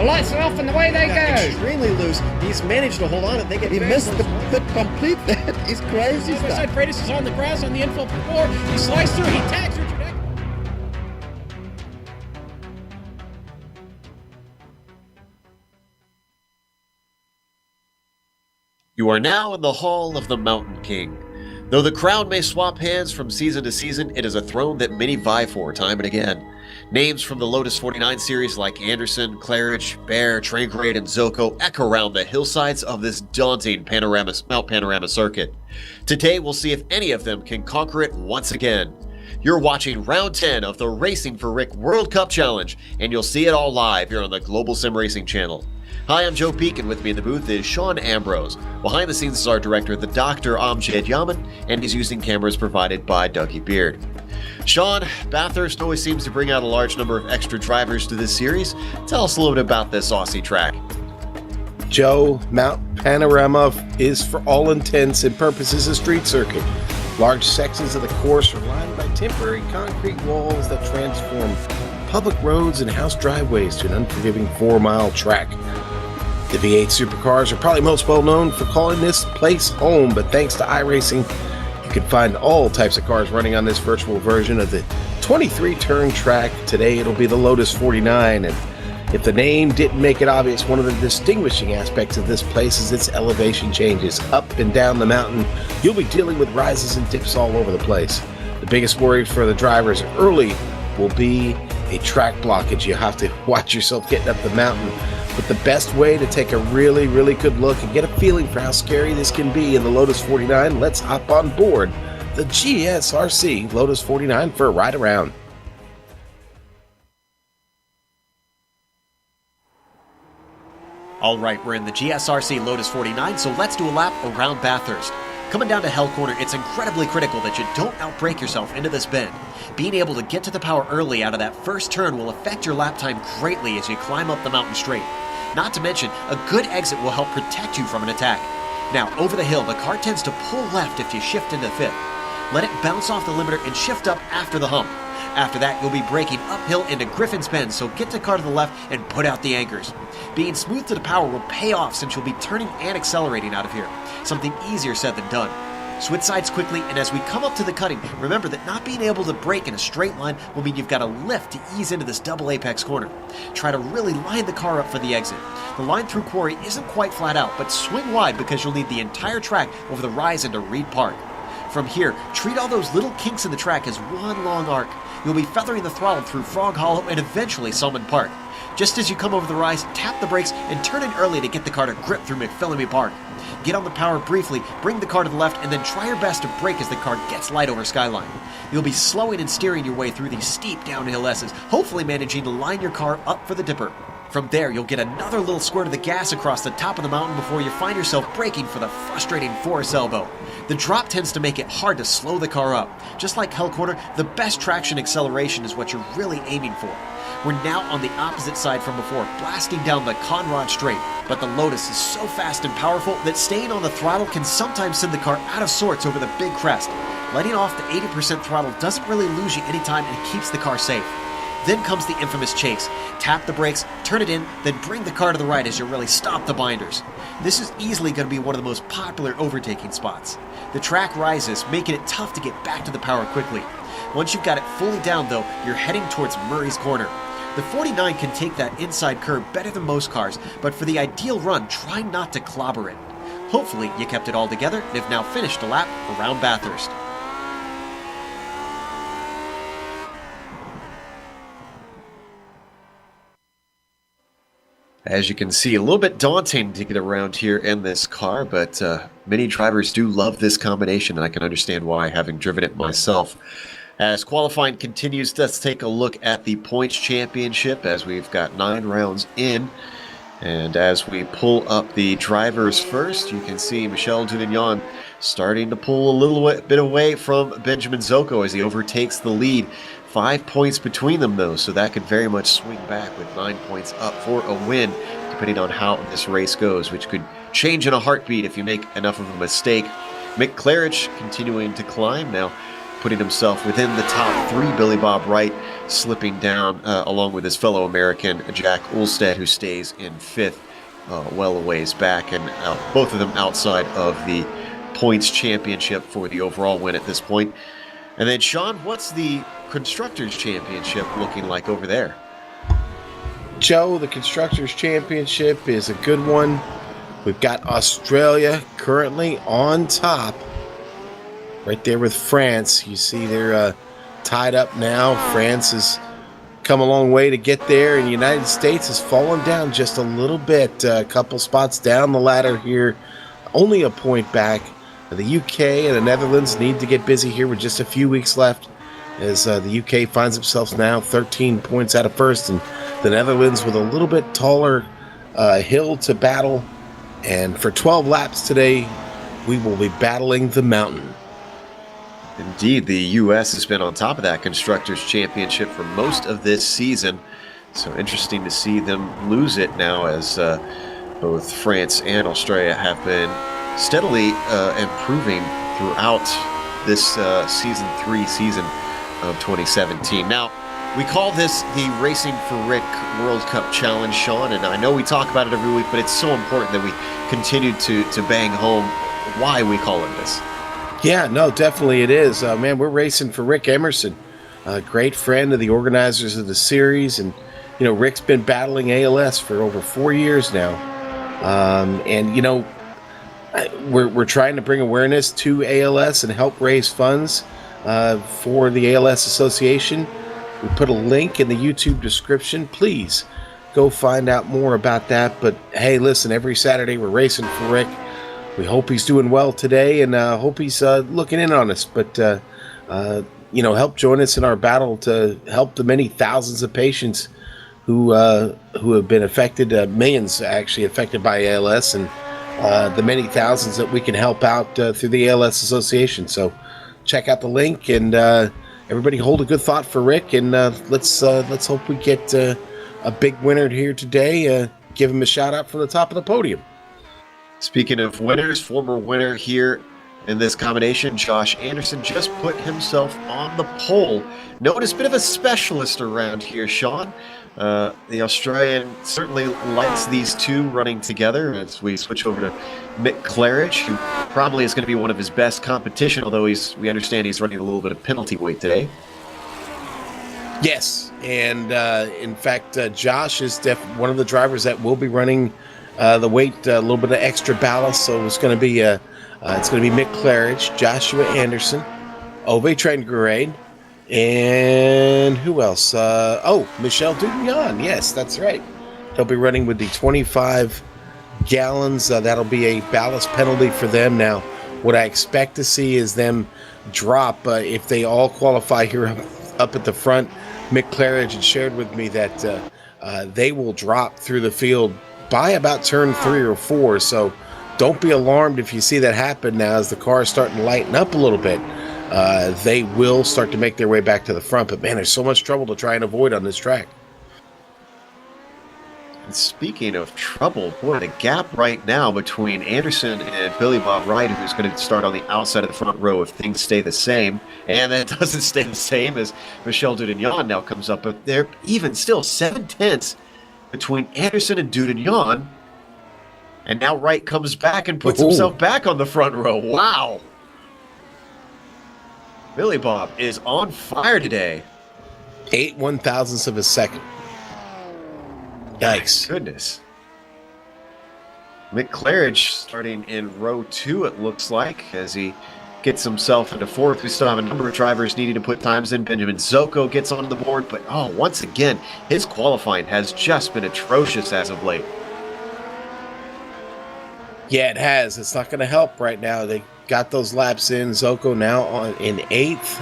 lights are off and away they go. Extremely loose. He's managed to hold on and they get. He missed the complete that. He's crazy stuff. Side Freitas is on the grass on the infield floor. He slides through. He tags Richard Eck. You are now in the Hall of the Mountain King. Though the crown may swap hands from season to season, it is a throne that many vie for time and again. Names from the Lotus 49 series like Anderson, Claridge, Bear, Traingrade, and Zoko echo around the hillsides of this daunting Mount Panorama circuit. Today we'll see if any of them can conquer it once again. You're watching round 10 of the Racing for Rick World Cup Challenge, and you'll see it all live here on the Global Sim Racing channel. Hi, I'm Joe Peak, and with me in the booth is Sean Ambrose. Behind the scenes is our director, the Dr. Amjad Yaman, and he's using cameras provided by Dougie Beard. Sean, Bathurst always seems to bring out a large number of extra drivers to this series. Tell us a little bit about this Aussie track. Joe, Mount Panorama is for all intents and purposes a street circuit. Large sections of the course are lined by temporary concrete walls that transform public roads and house driveways to an unforgiving 4-mile track. The V8 supercars are probably most well known for calling this place home, but thanks to iRacing, you can find all types of cars running on this virtual version of the 23-turn track. Today it'll be the Lotus 49, and if the name didn't make it obvious, one of the distinguishing aspects of this place is its elevation changes. Up and down the mountain, you'll be dealing with rises and dips all over the place. The biggest worry for the drivers early will be a track blockage. You have to watch yourself getting up the mountain. But the best way to take a really, really good look and get a feeling for how scary this can be in the Lotus 49, let's hop on board the GSRC Lotus 49 for a ride around. All right, we're in the GSRC Lotus 49, so let's do a lap around Bathurst. Coming down to Hell Corner, it's incredibly critical that you don't outbrake yourself into this bend. Being able to get to the power early out of that first turn will affect your lap time greatly as you climb up the mountain straight. Not to mention, a good exit will help protect you from an attack. Now, over the hill, the car tends to pull left if you shift into fifth. Let it bounce off the limiter and shift up after the hump. After that, you'll be braking uphill into Griffin's Bend, so get the car to the left and put out the anchors. Being smooth to the power will pay off since you'll be turning and accelerating out of here. Something easier said than done. Switch sides quickly, and as we come up to the cutting, remember that not being able to brake in a straight line will mean you've got to lift to ease into this double apex corner. Try to really line the car up for the exit. The line through Quarry isn't quite flat out, but swing wide because you'll need the entire track over the rise into Reed Park. From here, treat all those little kinks in the track as one long arc. You'll be feathering the throttle through Frog Hollow and eventually Salmon Park. Just as you come over the rise, tap the brakes and turn in early to get the car to grip through McPhillamy Park. Get on the power briefly, bring the car to the left, and then try your best to brake as the car gets light over Skyline. You'll be slowing and steering your way through these steep downhill S's, hopefully managing to line your car up for the dipper. From there, you'll get another little squirt of the gas across the top of the mountain before you find yourself braking for the frustrating Forest Elbow. The drop tends to make it hard to slow the car up. Just like Hell Corner, the best traction acceleration is what you're really aiming for. We're now on the opposite side from before, blasting down the Conrod Straight. But the Lotus is so fast and powerful that staying on the throttle can sometimes send the car out of sorts over the big crest. Letting off the 80% throttle doesn't really lose you any time and keeps the car safe. Then comes the infamous chase. Tap the brakes, turn it in, then bring the car to the right as you really stop the binders. This is easily going to be one of the most popular overtaking spots. The track rises, making it tough to get back to the power quickly. Once you've got it fully down though, you're heading towards Murray's Corner. The 49 can take that inside curve better than most cars, but for the ideal run, try not to clobber it. Hopefully you kept it all together and have now finished a lap around Bathurst. As you can see, a little bit daunting to get around here in this car, but many drivers do love this combination, and I can understand why, having driven it myself. As qualifying continues, let's take a look at the points championship as we've got 9 rounds in. And as we pull up the drivers first, you can see Michel Dunignon starting to pull a little bit away from Benjamin Zoko as he overtakes the lead. 5 points between them though, so that could very much swing back with 9 points up for a win, depending on how this race goes, which could change in a heartbeat if you make enough of a mistake. Mick Claridge continuing to climb now. putting himself within the top 3. Billy Bob Wright slipping down along with his fellow American Jack Ulstead, who stays in 5th, well a ways back, and both of them outside of the points championship for the overall win at this point. And then, Sean, what's the Constructors' Championship looking like over there? Joe, the Constructors' Championship is a good one. We've got Australia currently on top, right there with France. You see they're tied up now. France has come a long way to get there, and the United States has fallen down just a little bit. A couple spots down the ladder here, only a point back. The UK and the Netherlands need to get busy here with just a few weeks left, as the UK finds themselves now 13 points out of first, and the Netherlands with a little bit taller hill to battle. And for 12 laps today, we will be battling the mountain. Indeed, the U.S. has been on top of that Constructors' Championship for most of this season. So interesting to see them lose it now, as both France and Australia have been steadily improving throughout this season 3 season of 2017. Now, we call this the Racing for Rick World Cup Challenge, Sean, and I know we talk about it every week, but it's so important that we continue to bang home why we call it this. Yeah, no, definitely it is. Man, we're racing for Rick Emerson, a great friend of the organizers of the series. And, you know, Rick's been battling ALS for over 4 years now. And, you know, we're trying to bring awareness to ALS and help raise funds for the ALS Association. We put a link in the YouTube description. Please go find out more about that. But, hey, listen, every Saturday we're racing for Rick. We hope he's doing well today, and hope he's looking in on us. But, you know, help join us in our battle to help the many thousands of patients who have been affected, millions actually affected by ALS, and the many thousands that we can help out through the ALS Association. So check out the link, and everybody hold a good thought for Rick, and let's hope we get a big winner here today. Give him a shout out from the top of the podium. Speaking of winners, former winner here in this combination, Josh Anderson, just put himself on the pole. Known as a bit of a specialist around here, Sean. The Australian certainly likes these two running together, as we switch over to Mick Claridge, who probably is going to be one of his best competition, although we understand he's running a little bit of penalty weight today. Yes, and in fact, Josh is one of the drivers that will be running the weight, a little bit of extra ballast. So it's going to be Mick Claridge, Joshua Anderson, Ove Trengrade, and who else? Michel Dugnan. Yes, that's right. They'll be running with the 25 gallons. That'll be a ballast penalty for them. Now, what I expect to see is them drop if they all qualify here up at the front. Mick Claridge had shared with me that they will drop through the field by about turn 3 or 4, so don't be alarmed if you see that happen. Now, as the car is starting to lighten up a little bit, they will start to make their way back to the front. But man, there's so much trouble to try and avoid on this track. And speaking of trouble, boy, the gap right now between Anderson and Billy Bob Wright, who's going to start on the outside of the front row if things stay the same, and it doesn't stay the same as Michel Dugnan now comes up, but they're even still 7/10 between Anderson and Dugnan, and now Wright comes back and puts himself back on the front row. Wow. Billy Bob is on fire today. 8 1/1000ths of a second. Yikes. My goodness. Mick Claridge starting in row 2, it looks like, as he gets himself into 4th. We still have a number of drivers needing to put times in. Benjamin Zoko gets on the board, but once again, his qualifying has just been atrocious as of late. Yeah, it has. It's not going to help right now. They got those laps in. Zoko now in 8th.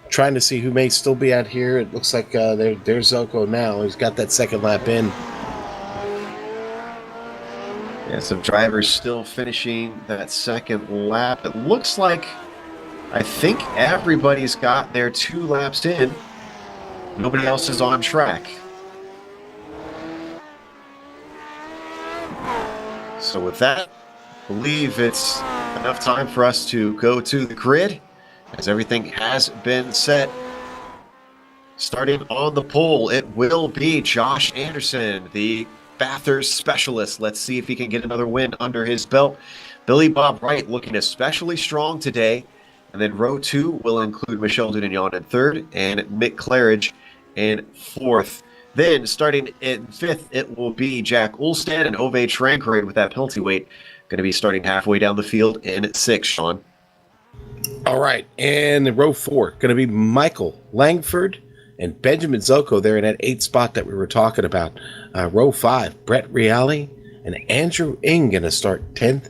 Trying to see who may still be out here. It looks like there's Zoko now. He's got that second lap in. Yeah, some drivers still finishing that second lap. It looks like, I think everybody's got their 2 laps in. Nobody else is on track. So with that, I believe it's enough time for us to go to the grid, as everything has been set. Starting on the pole, it will be Josh Anderson, the Bathurst specialist. Let's see if he can get another win under his belt. Billy Bob Wright looking especially strong today. And then row 2 will include Michel Dudignon in 3rd and Mick Claridge in 4th. Then starting in 5th, it will be Jack Ulstad and Ove Trankrade with that penalty weight. Going to be starting halfway down the field in 6th, Sean. All right, and row 4, going to be Michael Langford and Benjamin Zoko there in that 8th spot that we were talking about. Row 5, Brett Reale and Andrew Ng going to start 10th.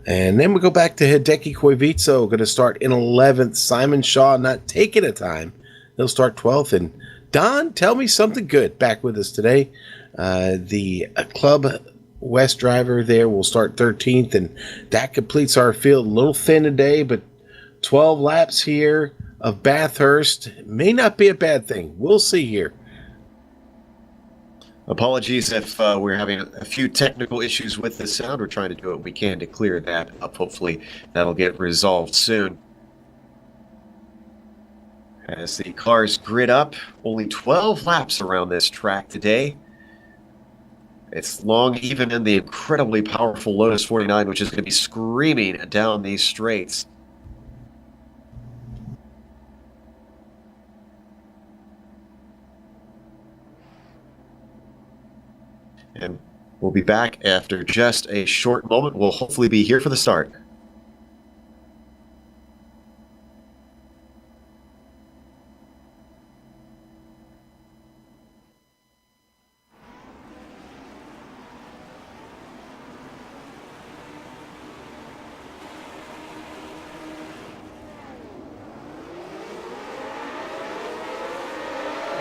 And then we go back to Hideki Koivitso, going to start in 11th. Simon Shaw not taking a time. He'll start 12th. And Don, tell me something good back with us today. The Club West driver there will start 13th, and that completes our field. A little thin today, but 12 laps here of Bathurst may not be a bad thing. We'll see here. Apologies if we're having a few technical issues with the sound. We're trying to do what we can to clear that up. Hopefully that'll get resolved soon. As the cars grid up, only 12 laps around this track today. It's long, even in the incredibly powerful Lotus 49, which is going to be screaming down these straights. And we'll be back after just a short moment. We'll hopefully be here for the start.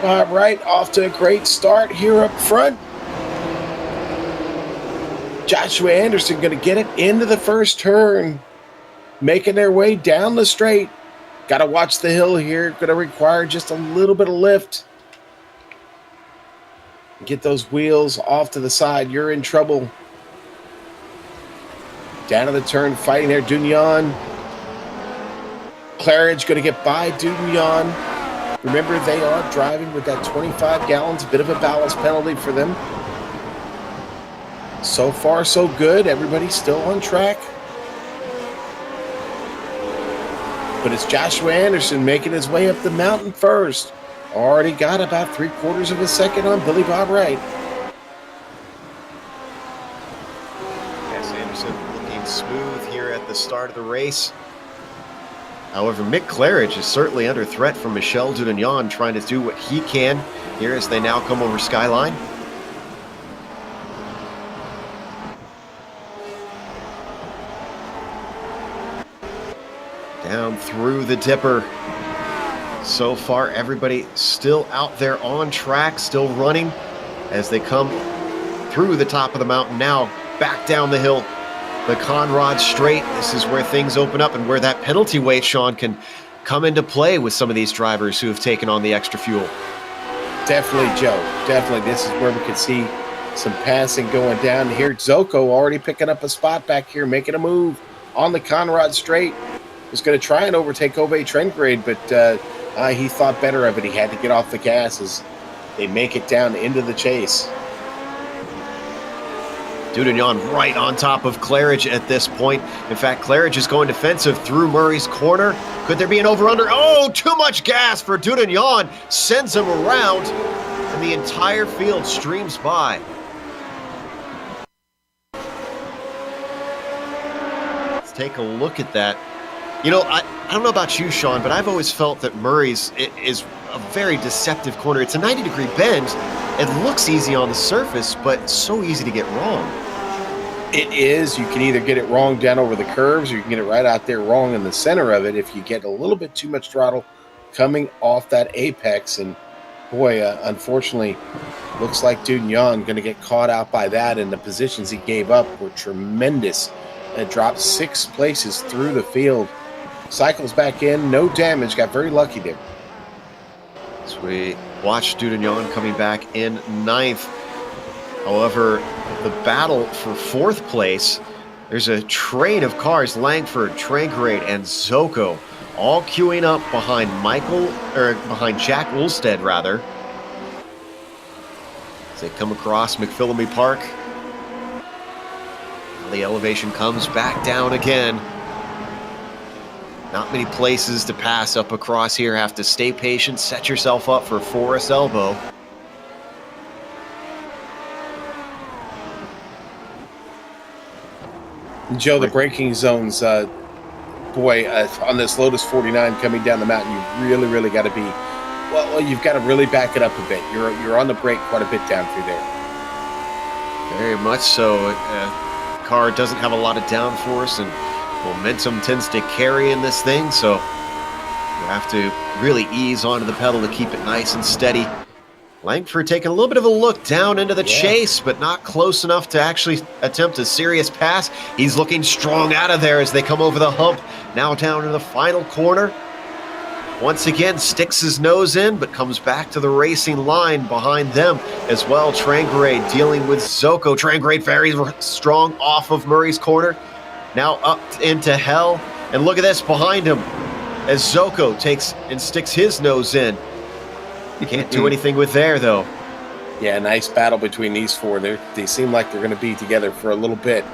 Bob Wright off to a great start here up front. Joshua Anderson going to get it into the first turn, making their way down the straight. Got to watch the hill here. Going to require just a little bit of lift. Get those wheels off to the side. You're in trouble. Down to the turn, fighting there. Dudignon. Claridge going to get by Dudignon. Remember, they are driving with that 25 gallons, a bit of a ballast penalty for them. So far, so good. Everybody's still on track. But it's Joshua Anderson making his way up the mountain first. Already got about 3/4 of a second on Billy Bob Wright. Yes, Anderson looking smooth here at the start of the race. However, Mick Claridge is certainly under threat from Michel Dudignon, trying to do what he can here as they now come over Skyline. Down through the dipper. So far, everybody still out there on track, still running as they come through the top of the mountain now, back down the hill. The Conrad Straight, this is where things open up and where that penalty weight, Sean, can come into play with some of these drivers who have taken on the extra fuel. Definitely, Joe. Definitely. This is where we can see some passing going down here. Zoko already picking up a spot back here, making a move on the Conrad Straight. Was going to try and overtake Ove Trengrade, but he thought better of it. He had to get off the gas as they make it down into the chase. Dudignon right on top of Claridge at this point. In fact, Claridge is going defensive through Murray's corner. Could there be an over-under? Oh, too much gas for Dudignon. Sends him around, and the entire field streams by. Let's take a look at that. You know, I don't know about you, Sean, but I've always felt that Murray's is a very deceptive corner. It's a 90-degree bend. It looks easy on the surface, but so easy to get wrong. It is. You can either get it wrong down over the curves, or you can get it right out there wrong in the center of it if you get a little bit too much throttle coming off that apex. And boy, unfortunately, looks like Dudignon going to get caught out by that, and the positions he gave up were tremendous. It dropped 6 places through the field. Cycles back in, no damage, got very lucky there. So we watch Dudignon coming back in 9th. However, the battle for 4th place There's a train of cars, Langford, Trangrade, and Zoko, all queuing up behind behind Jack Ulstead, rather. As they come across McPhillamy Park. Now the elevation comes back down again. Not many places to pass up across here. Have to stay patient, set yourself up for Forest Elbow. Joe, the braking zones, boy, on this Lotus 49 coming down the mountain, you really got to be, well, you've got to really back it up a bit. You're on the brake quite a bit down through there. Very much so. Car doesn't have a lot of downforce, and momentum tends to carry in this thing, so you have to really ease onto the pedal to keep it nice and steady. Langford taking a little bit of a look down into the chase, but not close enough to actually attempt a serious pass. He's looking strong out of there as they come over the hump. Now down to the final corner. Once again, sticks his nose in, but comes back to the racing line behind them as well. Trangrade dealing with Zoko. Trangrade very strong off of Murray's corner. Now up into hell. And look at this behind him as Zoko takes and sticks his nose in. You can't do anything with there, though. Yeah, nice battle between these four. They seem like they're going to be together for a little bit.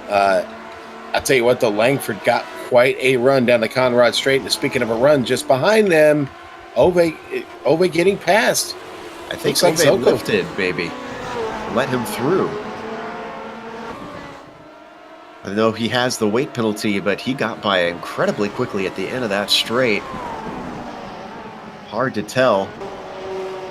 I'll tell you what, though, Langford got quite a run down the Conrad Straight. And speaking of a run, just behind them, Ove getting past. I think Looks Ove like Zoko lifted, baby. Let him through. I know he has the weight penalty, but he got by incredibly quickly at the end of that straight. Hard to tell.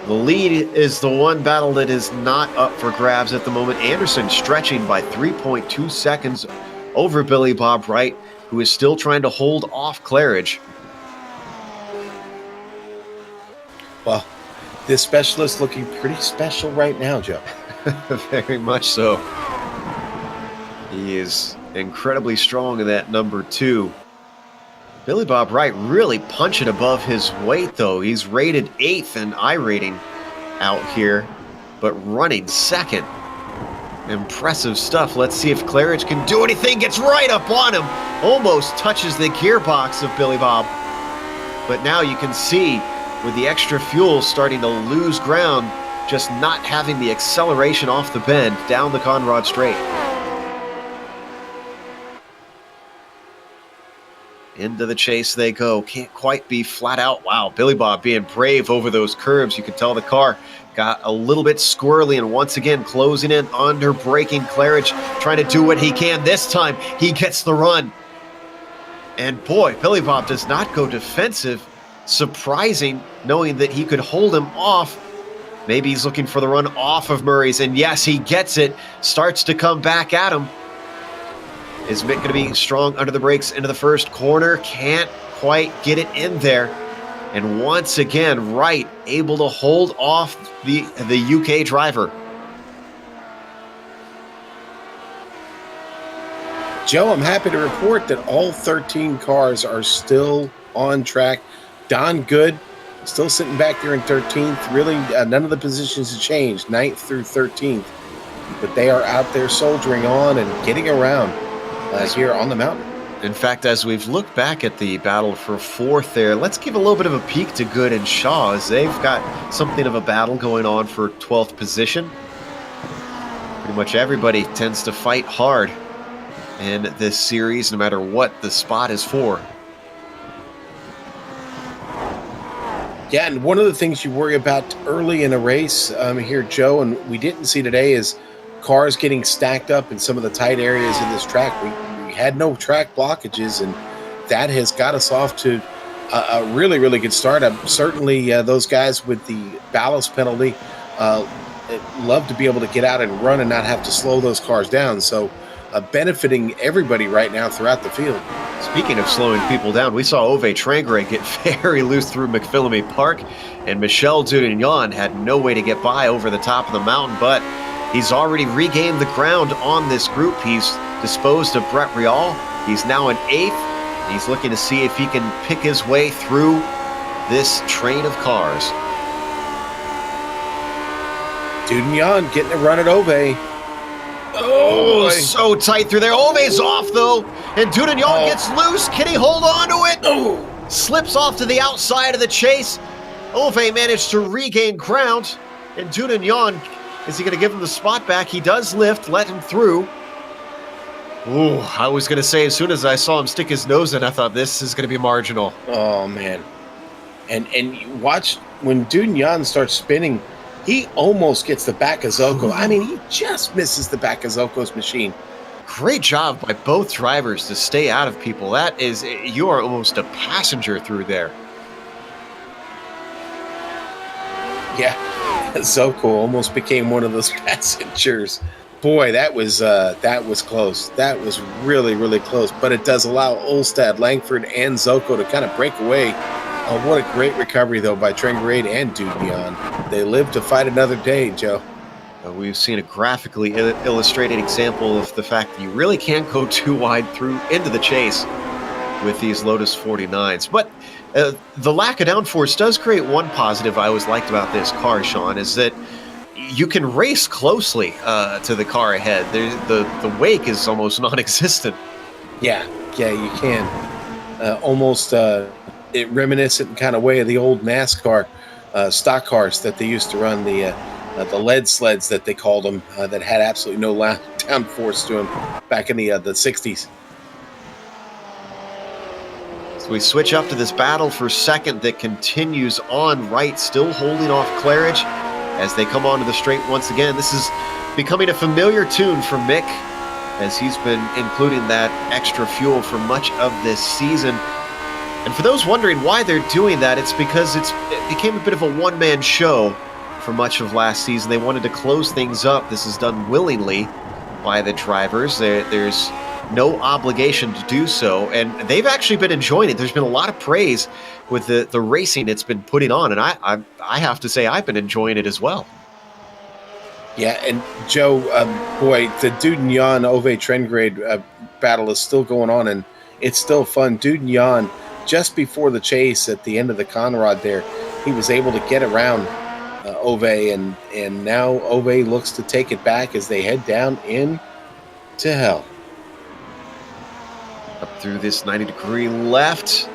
The lead is the one battle that is not up for grabs at the moment. Anderson stretching by 3.2 seconds over Billy Bob Wright, who is still trying to hold off Claridge. Well, this specialist looking pretty special right now, Joe. Very much so. He is incredibly strong in that number 2. Billy Bob Wright really punching above his weight, though. He's rated 8th in iRating out here, but running 2nd. Impressive stuff. Let's see if Claridge can do anything. Gets right up on him. Almost touches the gearbox of Billy Bob. But now you can see with the extra fuel starting to lose ground, just not having the acceleration off the bend down the Conrad Straight. Into the chase they go. Can't quite be flat out. Wow, Billy Bob being brave over those curves. You can tell the car got a little bit squirrely, and once again closing in, under braking. Claridge trying to do what he can. This time he gets the run. And boy, Billy Bob does not go defensive. Surprising, knowing that he could hold him off. Maybe he's looking for the run off of Murray's, and yes, he gets it. Starts to come back at him. Is Mick going to be strong under the brakes into the first corner? Can't quite get it in there. And once again, Wright able to hold off the UK driver. Joe, I'm happy to report that all 13 cars are still on track. Don Good still sitting back there in 13th. Really, none of the positions have changed, 9th through 13th. But they are out there soldiering on and getting around here on the mountain. In fact, as we've looked back at the battle for 4th there, let's give a little bit of a peek to Good and Shaw, as they've got something of a battle going on for 12th position. Pretty much everybody tends to fight hard in this series, no matter what the spot is for. Yeah, and one of the things you worry about early in a race here, Joe, and we didn't see today, is cars getting stacked up in some of the tight areas in this track. We had no track blockages, and that has got us off to a really good start. Certainly those guys with the ballast penalty love to be able to get out and run and not have to slow those cars down. So benefiting everybody right now throughout the field. Speaking of slowing people down, we saw Ove Trangrade get very loose through McPhillamy Park, and Michel Dugagnon had no way to get by over the top of the mountain, but he's already regained the ground on this group. He's disposed of Brett Rial. He's now in 8th. He's looking to see if he can pick his way through this train of cars. Dugagnon getting a run at Ove. Oh, boy. so tight through there. Ove's off, though. And Dudagnon gets loose. Can he hold on to it? Oh. Slips off to the outside of the chase. Ove managed to regain ground. And Dudagnon, is he going to give him the spot back? He does lift, let him through. Ooh, I was going to say, as soon as I saw him stick his nose in, I thought this is going to be marginal. Oh, man. And you watch when Dudagnon starts spinning, he almost gets the back of Zoko. I mean, he just misses the back of Zoko's machine. Great job by both drivers to stay out of people. That is, you are almost a passenger through there. Yeah, Zoko almost became one of those passengers. Boy, that was close. That was really, really close. But it does allow Olstad, Langford, and Zoko to kind of break away. Oh, what a great recovery, though, by Trengrade and Dudagnon. They live to fight another day, Joe. We've seen a graphically illustrated example of the fact that you really can't go too wide through into the chase with these Lotus 49s. But the lack of downforce does create one positive I always liked about this car, Sean, is that you can race closely to the car ahead. The wake is almost non-existent. Yeah, you can. Almost reminiscent kind of way of the old NASCAR stock cars that they used to run, the lead sleds that they called them, that had absolutely no downforce to them back in the 60s. So we switch up to this battle for second that continues on right, still holding off Claridge as they come onto the straight once again. This is becoming a familiar tune for Mick, as he's been including that extra fuel for much of this season. And for those wondering why they're doing that, it's because it became a bit of a one-man show for much of last season. They wanted to close things up. This is done willingly by the drivers. There's no obligation to do so, and they've actually been enjoying it. There's been a lot of praise with the racing it's been putting on, and I have to say I've been enjoying it as well. Yeah, and Joe, boy, the Dudagnon-Ove Trengrade battle is still going on, and it's still fun. Dudagnon, just before the chase at the end of the Conrad there, he was able to get around Ove, and now Ove looks to take it back as they head down into hell. Up through this 90-degree left.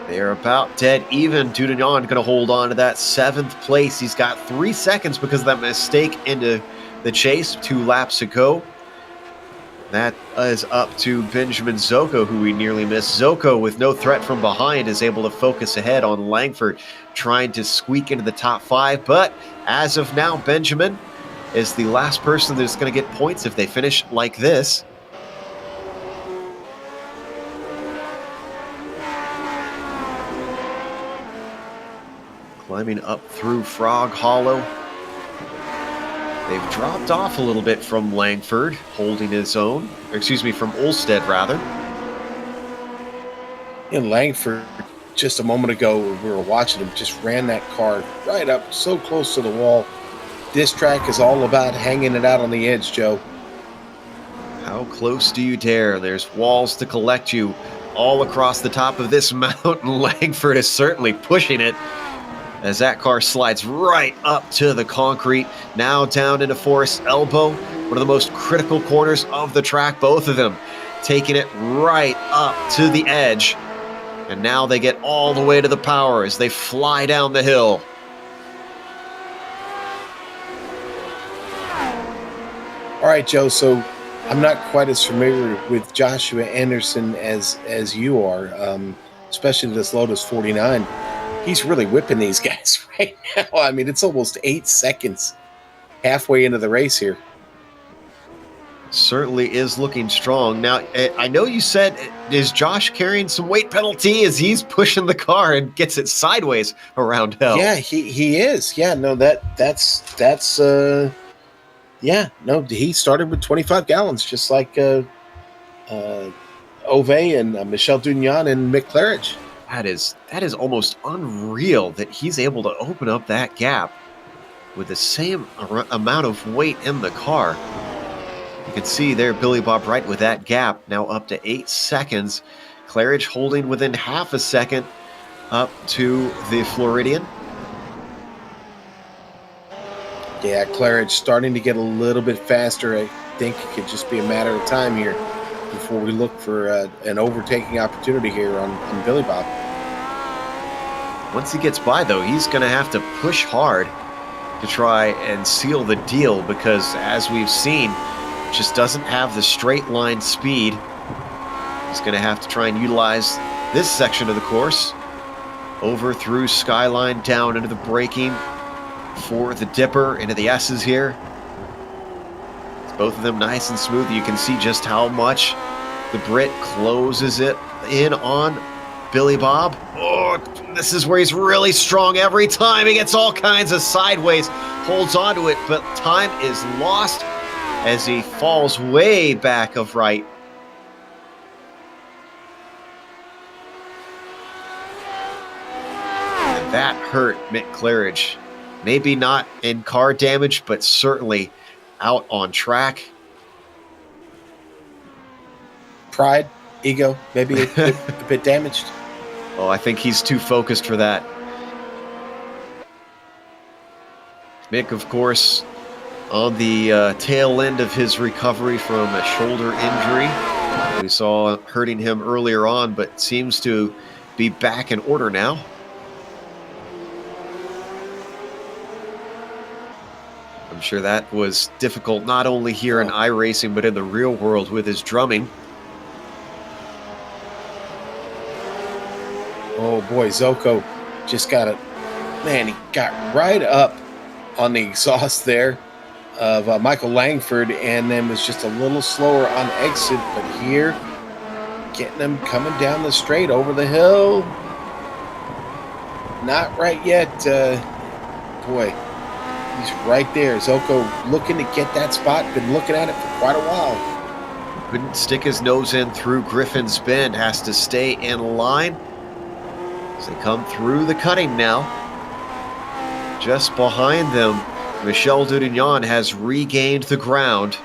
They're about dead even. Dudagnon going to hold on to that 7th place. He's got 3 seconds because of that mistake into the chase 2 laps to go. That is up to Benjamin Zoko, who we nearly missed. Zoko, with no threat from behind, is able to focus ahead on Langford, trying to squeak into the top 5. But as of now, Benjamin is the last person that's going to get points if they finish like this. Climbing up through Frog Hollow. They've dropped off a little bit from Langford, holding his own. Or excuse me, from Olstad, rather. In Langford, just a moment ago, we were watching him, just ran that car right up so close to the wall. This track is all about hanging it out on the edge, Joe. How close do you dare? There's walls to collect you all across the top of this mountain. Langford is certainly pushing it, as that car slides right up to the concrete, now down into Forest Elbow, one of the most critical corners of the track, both of them taking it right up to the edge. And now they get all the way to the power as they fly down the hill. All right, Joe, so I'm not quite as familiar with Joshua Anderson as you are, especially this Lotus 49. He's really whipping these guys right now. I mean, it's almost 8 seconds halfway into the race here. Certainly is looking strong. Now, I know you said, is Josh carrying some weight penalty as he's pushing the car and gets it sideways around hell? Yeah, he is. Yeah, no, he started with 25 gallons, just like Ove and Michel Dudagnon and Mick Claridge. That is almost unreal that he's able to open up that gap with the same amount of weight in the car. You can see there Billy Bob Wright with that gap now up to 8 seconds. Claridge holding within half a second up to the Floridian. Yeah, Claridge starting to get a little bit faster. I think it could just be a matter of time here before we look for an overtaking opportunity here on Billy Bob. Once he gets by, though, he's going to have to push hard to try and seal the deal because, as we've seen, just doesn't have the straight line speed. He's going to have to try and utilize this section of the course over through Skyline, down into the braking for the Dipper, into the S's here. It's both of them nice and smooth. You can see just how much the Brit closes it in on Billy Bob. Oh, this is where he's really strong every time. He gets all kinds of sideways, holds onto it, but time is lost as he falls way back of right. And that hurt Mick Claridge. Maybe not in car damage, but certainly out on track. Pride, ego, maybe a bit damaged. Oh, I think he's too focused for that. Mick, of course, on the tail end of his recovery from a shoulder injury. We saw hurting him earlier on, but seems to be back in order now. I'm sure that was difficult not only here in iRacing, but in the real world with his drumming. Oh boy, Zoko just got it. Man, he got right up on the exhaust there of Michael Langford and then was just a little slower on exit. But here, getting him coming down the straight over the hill. Not right yet. Boy, he's right there. Zoko looking to get that spot. Been looking at it for quite a while. Couldn't stick his nose in through Griffin's Bend. Has to stay in line. As they come through the cutting now. Just behind them, Michel Dudignan has regained the ground.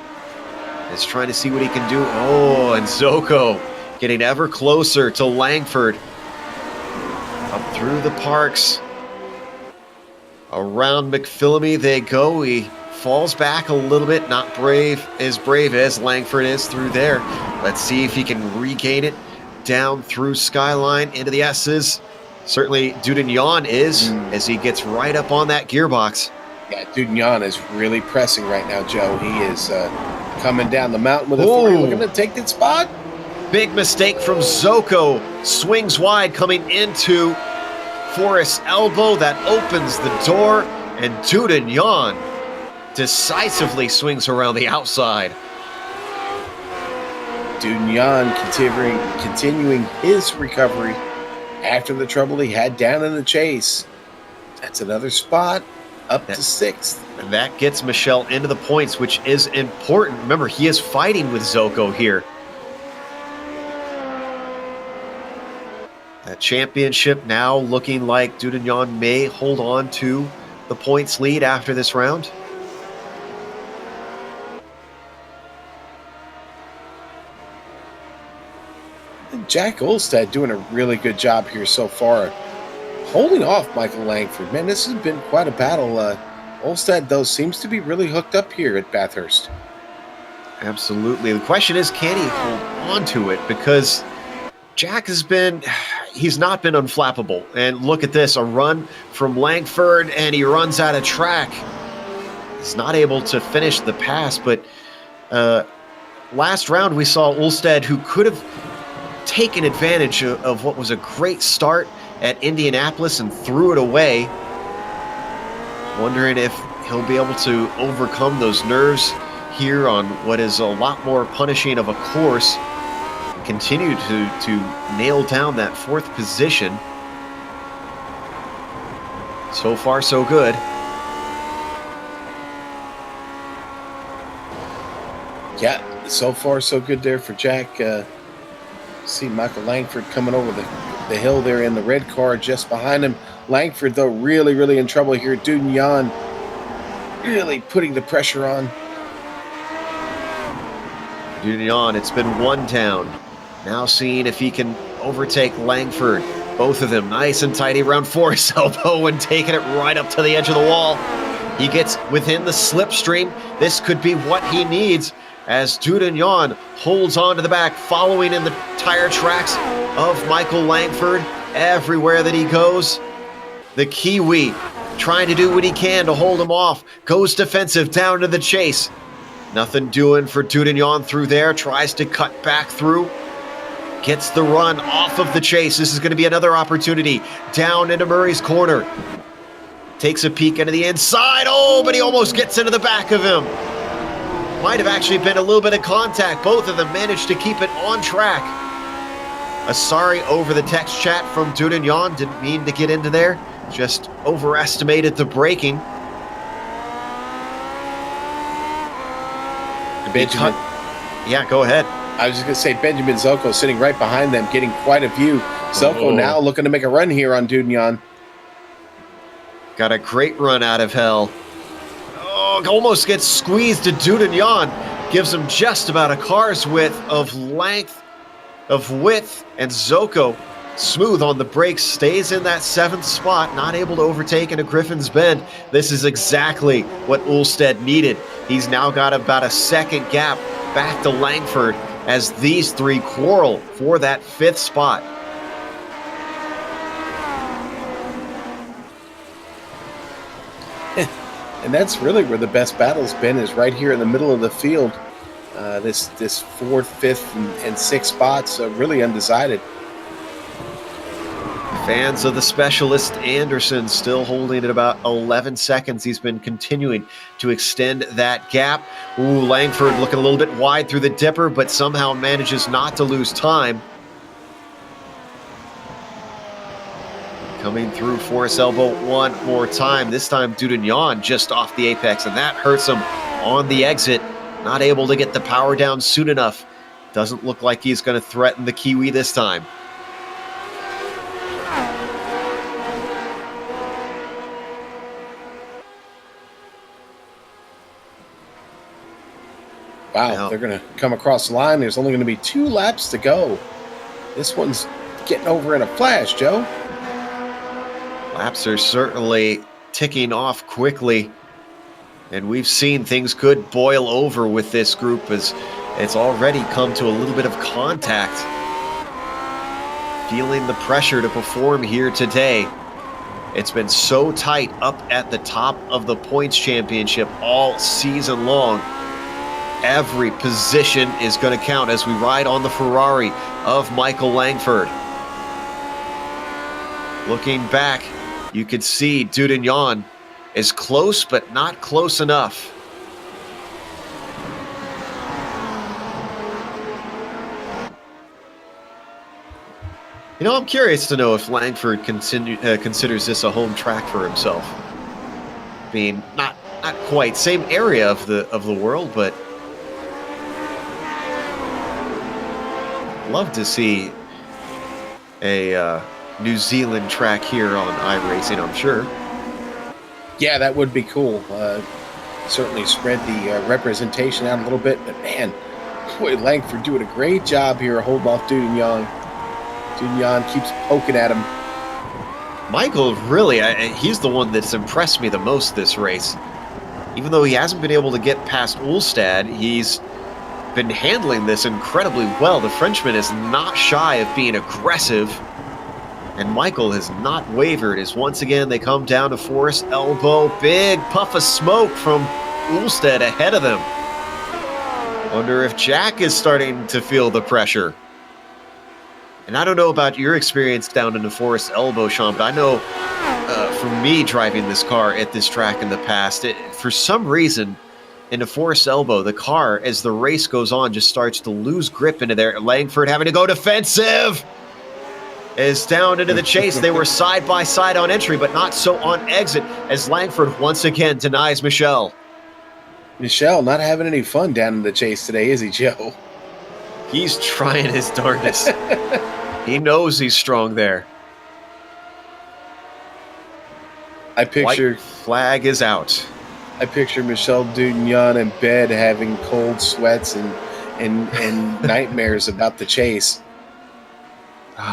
Is trying to see what he can do. Oh, and Zoko getting ever closer to Langford. Up through the parks. Around McPhillamy they go. He falls back a little bit. Not as brave as Langford is through there. Let's see if he can regain it down through Skyline into the S's. Certainly Dudignan is, as he gets right up on that gearbox. Yeah, Dudignan is really pressing right now, Joe. He is coming down the mountain with a 40, looking to take that spot. Big mistake from Zoko. Swings wide coming into Forrest's elbow. That opens the door, and Dudignan decisively swings around the outside. Dudignan continuing his recovery after the trouble he had down in the chase. That's another spot up to 6th. And that gets Michel into the points, which is important. Remember, he is fighting with Zoko here. That championship now looking like Dudignan may hold on to the points lead after this round. Jack Olstad doing a really good job here so far, holding off Michael Langford. Man, this has been quite a battle. Olstad, though, seems to be really hooked up here at Bathurst. Absolutely. The question is, can he hold on to it? Because Jack he's not been unflappable. And look at this, a run from Langford, and he runs out of track. He's not able to finish the pass, but last round we saw Olstad, who could have taken advantage of what was a great start at Indianapolis and threw it away. Wondering if he'll be able to overcome those nerves here on what is a lot more punishing of a course and continue to nail down that 4th position. So far, so good. Yeah, so far so good there for Jack. See Michael Langford coming over the hill there in the red car just behind him. Langford, though, really in trouble here. Dudignan really putting the pressure on. Dudignan, it's been one down. Now seeing if he can overtake Langford. Both of them nice and tidy around Forrest's elbow and taking it right up to the edge of the wall. He gets within the slipstream. This could be what he needs as Dudagnon holds on to the back, following in the tire tracks of Michael Langford everywhere that he goes. The Kiwi trying to do what he can to hold him off. Goes defensive down to the chase. Nothing doing for Dudagnon through there. Tries to cut back through. Gets the run off of the chase. This is going to be another opportunity down into Murray's corner. Takes a peek into the inside. Oh, but he almost gets into the back of him. Might have actually been a little bit of contact. Both of them managed to keep it on track. A sorry over the text chat from Dudagnon. Didn't mean to get into there. Just overestimated the braking. Benjamin. Yeah, go ahead. I was just going to say Benjamin Zoko sitting right behind them, getting quite a view. Zoko now looking to make a run here on Dudagnon. Got a great run out of hell. Oh, almost gets squeezed to Dudagnon. Gives him just about a car's width of length, of width, and Zoko smooth on the brakes, stays in that 7th spot, not able to overtake into Griffin's Bend. This is exactly what Ulstead needed. He's now got about a second gap back to Langford as these three quarrel for that 5th spot. And that's really where the best battle's been, is right here in the middle of the field. This 4th, 5th, and 6th spots really undecided. Fans of the specialist Anderson still holding at about 11 seconds. He's been continuing to extend that gap. Ooh, Langford looking a little bit wide through the dipper, but somehow manages not to lose time. Coming through Forest Elbow one more time. This time Dudagnon just off the apex, and that hurts him on the exit. Not able to get the power down soon enough. Doesn't look like he's going to threaten the Kiwi this time. Wow, they're going to come across the line. There's only going to be 2 laps to go. This one's getting over in a flash, Joe. Laps are certainly ticking off quickly, and we've seen things could boil over with this group as it's already come to a little bit of contact. Feeling the pressure to perform here today. It's been so tight up at the top of the points championship all season long. Every position is going to count as we ride on the Ferrari of Michael Langford. Looking back, you could see Dudagnon is close, but not close enough. You know, I'm curious to know if Langford considers this a home track for himself. Being not quite same area of the world, but love to see a New Zealand track here on iRacing, I'm sure. Yeah, that would be cool. Certainly spread the representation out a little bit, but man, boy, Langford doing a great job here holding off Dudagnon. Dudagnon keeps poking at him. Michael, really, he's the one that's impressed me the most this race. Even though he hasn't been able to get past Ulstead, he's been handling this incredibly well. The Frenchman is not shy of being aggressive, and Michael has not wavered as once again they come down to Forest Elbow. Big puff of smoke from Ulstead ahead of them. Wonder if Jack is starting to feel the pressure. And I don't know about your experience down in the Forest Elbow, Sean, but I know for me driving this car at this track in the past, for some reason in the Forest Elbow, the car, as the race goes on, just starts to lose grip into there. Langford having to go defensive is down into the chase. They were side by side on entry, but not so on exit, as Langford once again denies Michelle. Michelle not having any fun down in the chase today, is he, Joe? He's trying his darndest. He knows he's strong there. I picture White flag is out. I picture Michelle Dudagnon in bed having cold sweats and nightmares about the chase.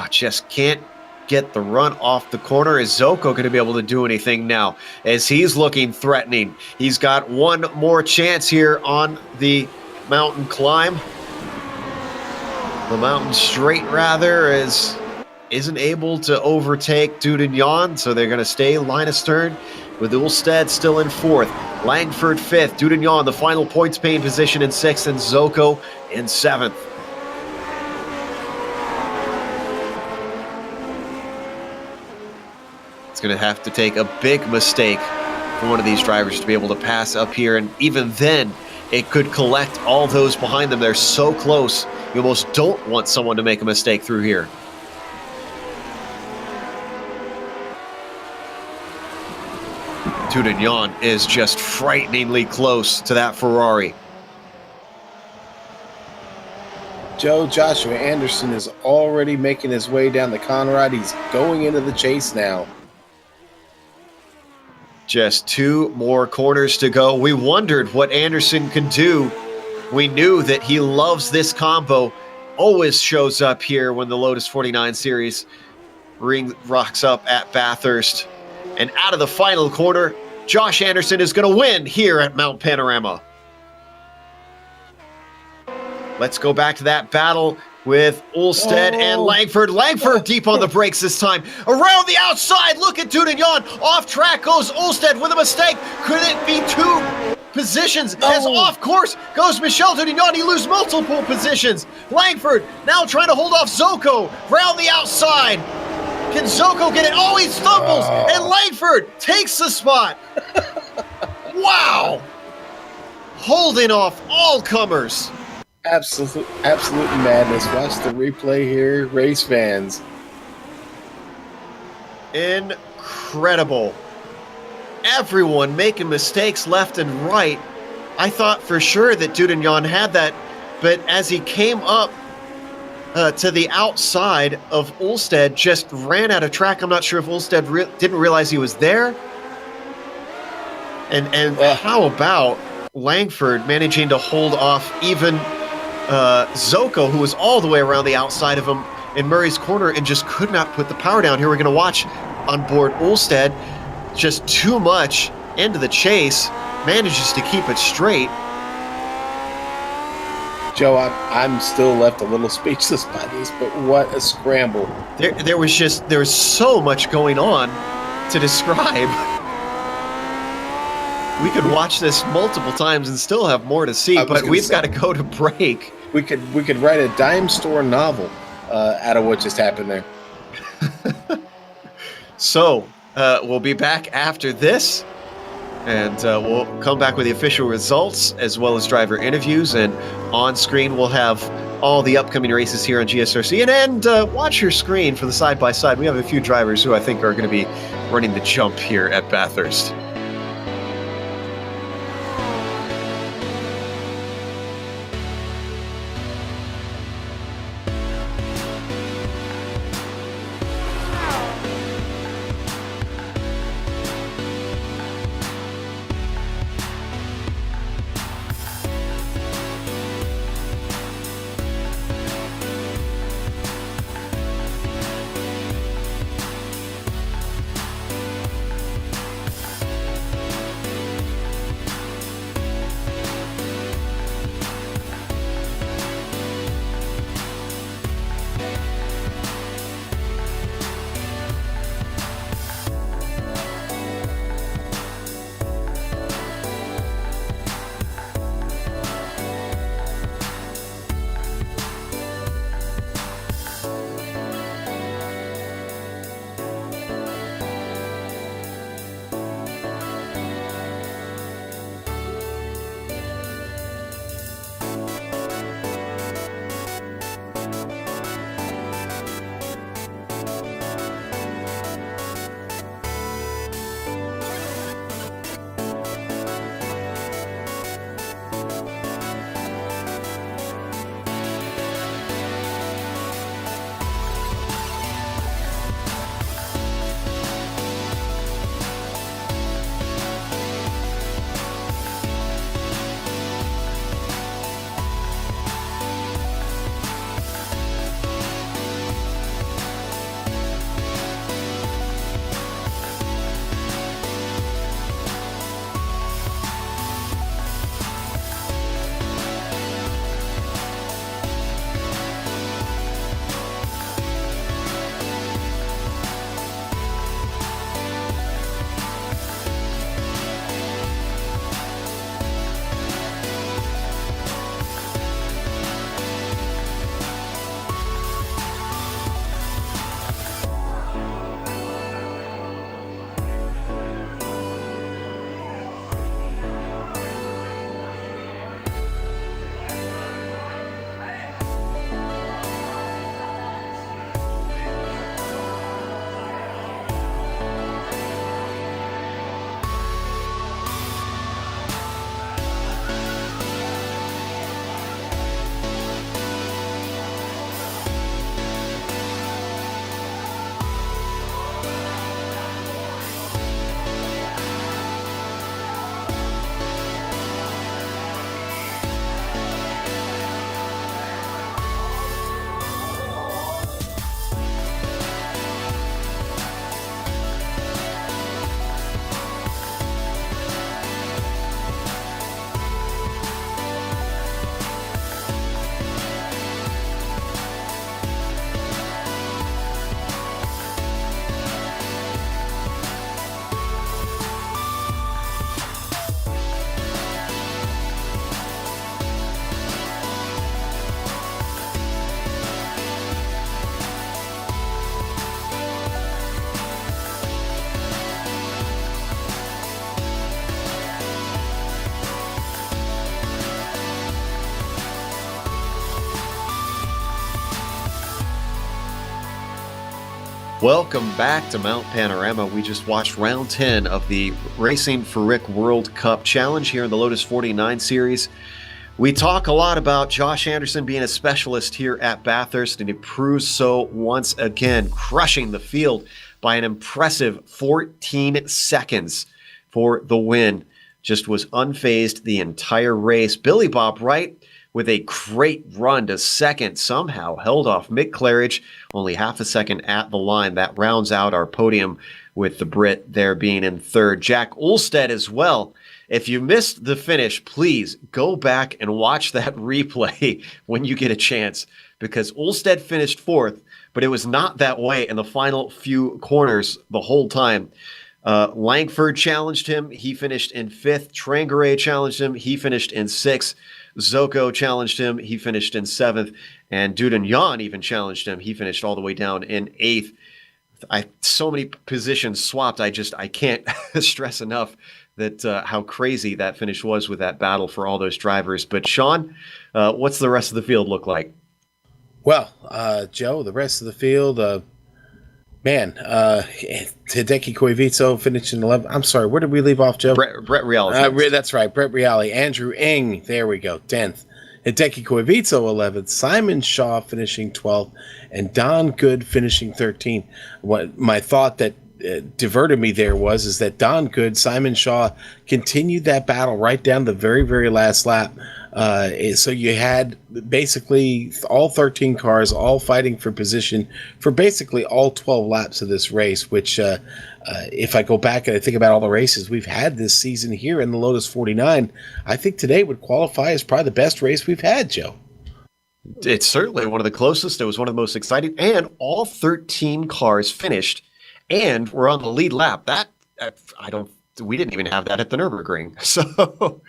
Just can't get the run off the corner. Is Zoko going to be able to do anything now as he's looking threatening? He's got one more chance here on the mountain climb. The mountain straight, rather, isn't able to overtake Dudignon, so they're going to stay line astern with Ulstead still in 4th. Langford 5th. Dudignon, the final points paying position in 6th, and Zoko in 7th. It's going to have to take a big mistake for one of these drivers to be able to pass up here, and even then, it could collect all those behind them. They're so close. You almost don't want someone to make a mistake through here. Dudignon is just frighteningly close to that Ferrari. Joe, Joshua Anderson is already making his way down the Conrad. He's going into the chase now. Just 2 more corners to go. We wondered what Anderson could do. We knew that he loves this combo. Always shows up here when the Lotus 49 Series rocks up at Bathurst. And out of the final corner, Josh Anderson is going to win here at Mount Panorama. Let's go back to that battle with Ulstead and Langford. Langford deep on the brakes this time. Around the outside, look at Dudignon. Off track goes Ulstead with a mistake. Could it be 2 positions? As off course goes Michel Dudignon. He loses multiple positions. Langford now trying to hold off Zoko. Round the outside. Can Zoko get it? Oh, he stumbles. And Langford takes the spot. Wow. Holding off all comers. Absolute madness. Watch the replay here, race fans. Incredible. Everyone making mistakes left and right. I thought for sure that Dudignon had that, but as he came up to the outside of Ulstead, just ran out of track. I'm not sure if Ulstead didn't realize he was there. And how about Langford managing to hold off even Zoko, who was all the way around the outside of him in Murray's corner and just could not put the power down. Here we're going to watch on board Ulstead. Just too much into the chase. Manages to keep it straight. Joe, I'm still left a little speechless by this, but what a scramble. There was so much going on to describe. We could watch this multiple times and still have more to see, but we've got to go to break. We could write a dime store novel out of what just happened there. So we'll be back after this, and we'll come back with the official results as well as driver interviews, and on screen we'll have all the upcoming races here on GSRC, and watch your screen for the side-by-side. We have a few drivers who I think are going to be running the jump here at Bathurst. Welcome back to Mount Panorama. We just watched round 10 of the Racing for Rick World Cup Challenge here in the Lotus 49 series. We talk a lot about Josh Anderson being a specialist here at Bathurst, and he proves so once again, crushing the field by an impressive 14 seconds for the win. Just was unfazed the entire race. Billy Bob Wright with a great run to second, somehow held off Mick Claridge, only half a second at the line. That rounds out our podium with the Brit there being in third. Jack Ulstead as well. If you missed the finish, please go back and watch that replay when you get a chance, because Ulstead finished fourth, but it was not that way in the final few corners the whole time. Langford challenged him. He finished in fifth. Trangaray challenged him. He finished in sixth. Zoko challenged him. He finished in seventh. And Dudon even challenged him. He finished all the way down in eighth. So many positions swapped. I can't stress enough that how crazy that finish was with that battle for all those drivers. But Sean, what's the rest of the field look like? Well, Joe, the rest of the field, Hideki Koivitso finished in 11th. I'm sorry, where did we leave off, Joe? Brett Reale. That's right, Brett Reale. Andrew Ng, there we go, 10th. Hideki Koivitso, 11th. Simon Shaw finishing 12th. And Don Good finishing 13th. What my thought that diverted me there is that Don Good, Simon Shaw continued that battle right down the very, very last lap. So you had basically all 13 cars all fighting for position for basically all 12 laps of this race, which if I go back and I think about all the races we've had this season here in the Lotus 49, I think today would qualify as probably the best race we've had, Joe. It's certainly one of the closest. It was one of the most exciting, and all 13 cars finished and we're on the lead lap. We didn't even have that at the Nürburgring. So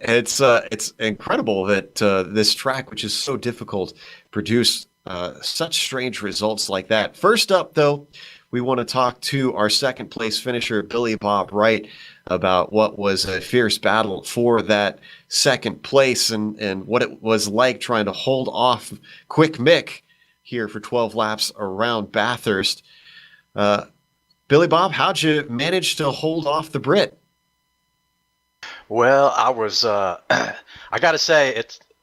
it's incredible that this track, which is so difficult, produced such strange results like that. First up, though, we want to talk to our second place finisher, Billy Bob Wright, about what was a fierce battle for that second place and what it was like trying to hold off Quick Mick here for 12 laps around Bathurst. Billy Bob, how'd you manage to hold off the Brit? Well, I was, I got to say,